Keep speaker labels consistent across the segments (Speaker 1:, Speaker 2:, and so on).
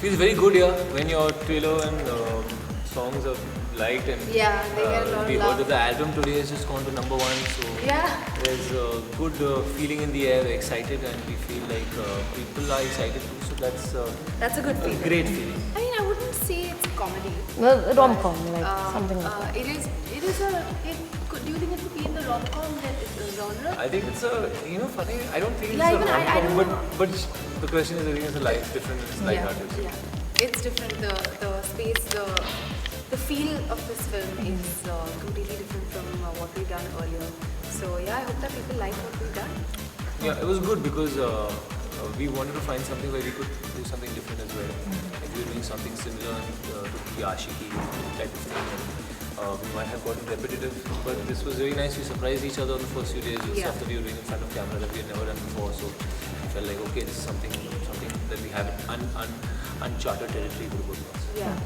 Speaker 1: Feels very good, yeah, when your trailer and songs are liked and
Speaker 2: they get a lot
Speaker 1: we
Speaker 2: of
Speaker 1: heard
Speaker 2: love.
Speaker 1: that the album today has just gone to number one, so there's a good feeling in the air. We're excited and we feel like people are excited too, so
Speaker 2: That's a good
Speaker 1: a
Speaker 2: feeling.
Speaker 1: great feeling.
Speaker 2: I mean, I wouldn't say it's a comedy.
Speaker 3: Well, rom-com, like something like that.
Speaker 2: It is a. Do you think it could be in the rom-com genre?
Speaker 1: I think it's a, funny, I don't think it's
Speaker 2: Yeah,
Speaker 1: a
Speaker 2: even I
Speaker 1: rom-com,
Speaker 2: don't
Speaker 1: but the question is, I think it's a different, it's light-hearted.
Speaker 2: It's different. The space, the feel of this film is completely different from what we've done earlier. So yeah, I hope that people like what we've done.
Speaker 1: Yeah, it was good because we wanted to find something where we could do something different as well. If we were doing something similar to the Ashiki type of thing, we might have gotten repetitive. But this was very nice. We surprised each other on the first few days with stuff that we were doing in front of camera that we had never done before. So we felt like, okay, this is something that we have uncharted territory to go to us.
Speaker 2: Yeah.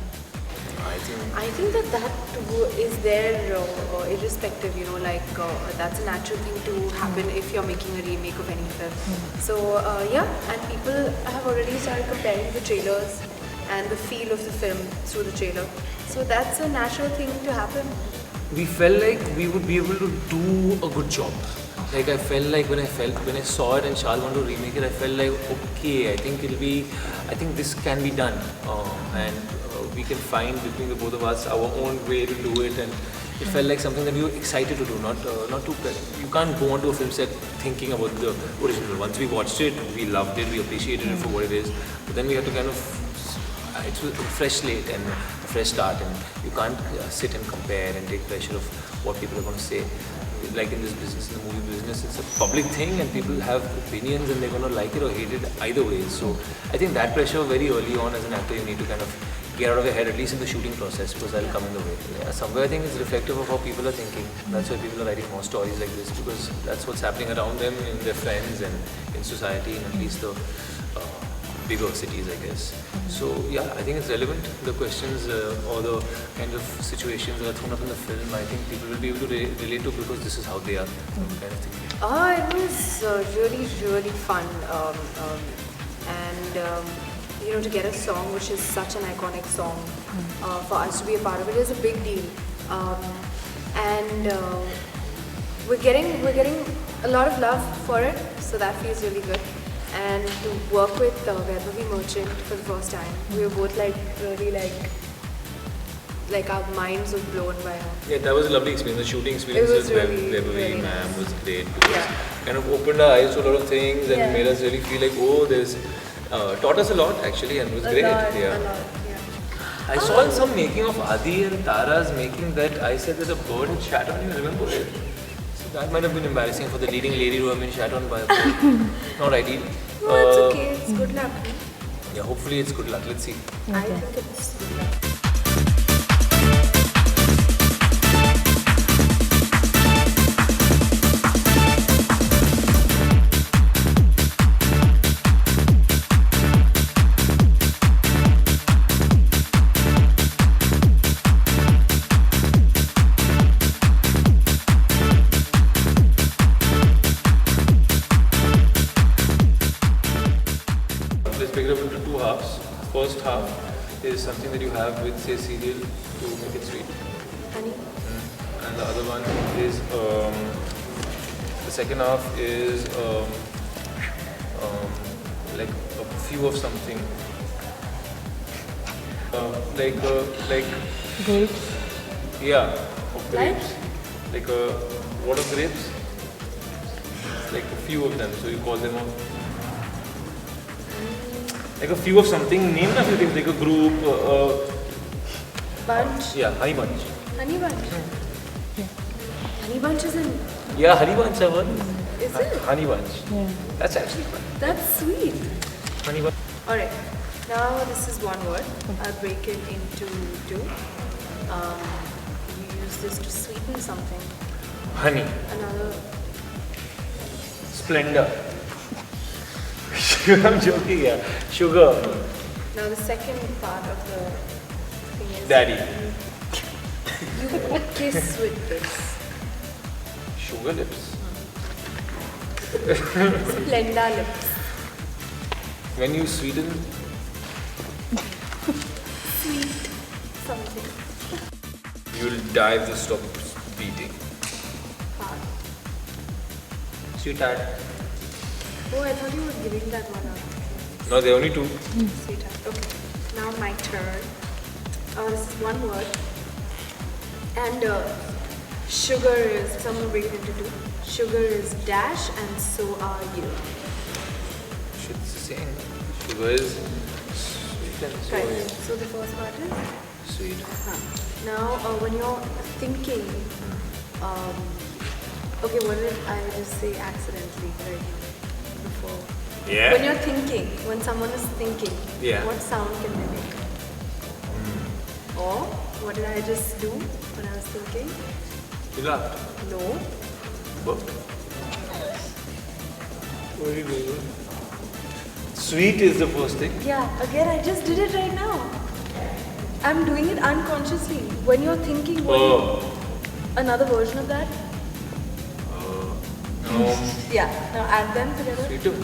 Speaker 1: I
Speaker 2: think that is there irrespective, that's a natural thing to happen if you're making a remake of any film. So and people have already started comparing the trailers and the feel of the film through the trailer. So that's a natural thing to happen.
Speaker 1: We felt like we would be able to do a good job. Like I felt like when I saw it and Shal wanted to remake it, I felt like okay, I think this can be done, and we can find between the both of us our own way to do it, and it felt like something that we were excited to do, not too. You can't go onto a film set thinking about the original. Once we watched it, we loved it, we appreciated it for what it is, but then we had to kind of, it's a fresh slate and a fresh start, and you can't sit and compare and take pressure of what people are going to say. Like in this business, in the movie business, it's a public thing and people have opinions and they're going to like it or hate it either way. So I think that pressure very early on as an actor, you need to kind of get out of your head, at least in the shooting process, because that'll come in the way. Yeah, somewhere I think it's reflective of how people are thinking. That's why people are writing more stories like this, because that's what's happening around them, in their friends and in society, and at least the bigger cities, I guess. So yeah, I think it's relevant. The questions or the kind of situations that are thrown up in the film, I think people will be able to relate to, because this is how they are, kind of thing.
Speaker 2: It was really, really fun, and to get a song which is such an iconic song for us to be a part of it is a big deal, and we're getting a lot of love for it, so that feels really good. And to work with Vaibhavi Merchant for the first time, we were both really our minds were blown by her.
Speaker 1: Yeah, that was a lovely experience. The shooting experience with Vaibhavi ma'am was great, because kind of opened our eyes to a lot of things and made us really feel like, there's taught us a lot actually, and it was great.
Speaker 2: A lot, yeah.
Speaker 1: I saw in some making of Adi and Tara's making that I said that a bird had shat on you. Remember it? So that might have been embarrassing for the leading lady to have been shat on by a bird. Not ideal.
Speaker 2: No, it's okay. It's good luck.
Speaker 1: Yeah, hopefully it's good luck. Let's see.
Speaker 2: I think it's good luck.
Speaker 1: Let's break it up into two halves. First half is something that you have with, say, cereal to make it sweet.
Speaker 2: Honey?
Speaker 1: And the other one is, the second half is like a few of something. Like
Speaker 3: Grapes.
Speaker 1: yeah, of grapes. Like what of grapes? Like a few of them, so you call them like a few of something, name a few things, like a group,
Speaker 2: Bunch?
Speaker 1: yeah, honey bunch.
Speaker 2: Honey bunch? Honey bunch is in...
Speaker 1: Yeah, honey bunch, I won.
Speaker 2: Is it?
Speaker 1: Honey bunch.
Speaker 3: Yeah.
Speaker 1: That's actually fun.
Speaker 2: That's sweet.
Speaker 1: Honey bunch.
Speaker 2: Alright, now this is one word. I'll break it into two. You use this to sweeten something.
Speaker 1: Honey.
Speaker 2: Another...
Speaker 1: Splendor. I'm joking, yeah. Sugar.
Speaker 2: Now the second part of the thing is...
Speaker 1: Daddy.
Speaker 2: You kiss with this.
Speaker 1: Sugar lips.
Speaker 2: Splenda lips.
Speaker 1: When you sweeten
Speaker 2: something.
Speaker 1: You'll die if this stops beating.
Speaker 2: Hard.
Speaker 1: Sweetheart.
Speaker 2: Oh, I thought you were giving that one up.
Speaker 1: No, there are only two.
Speaker 2: Sweetheart. Okay. Now my turn. This is one word. And sugar is, so I'm going to break it into two. Sugar is dash and so are you.
Speaker 1: It's the same. Sugar is sweet and so are you.
Speaker 2: Right. So the first part is?
Speaker 1: Sweet.
Speaker 2: Now when you're thinking, okay, what did I just say accidentally right now before?
Speaker 1: Yeah.
Speaker 2: When you're thinking, when someone is thinking,
Speaker 1: Yeah.
Speaker 2: what sound can they make? Or what did I just do when I was thinking?
Speaker 1: You laughed.
Speaker 2: No.
Speaker 1: Burped. Very good. Sweet is the first thing.
Speaker 2: Yeah, again, I just did it right now. I'm doing it unconsciously. When you're thinking, another version of that?
Speaker 1: No.
Speaker 2: Yeah, now add them together.
Speaker 1: Sweetum.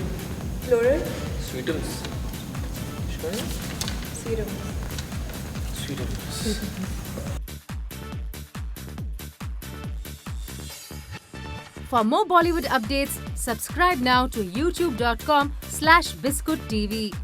Speaker 2: Plural,
Speaker 1: Sweetums.
Speaker 2: serum.
Speaker 1: Sweetums.
Speaker 4: For more Bollywood updates, subscribe now to youtube.com/biscuittv.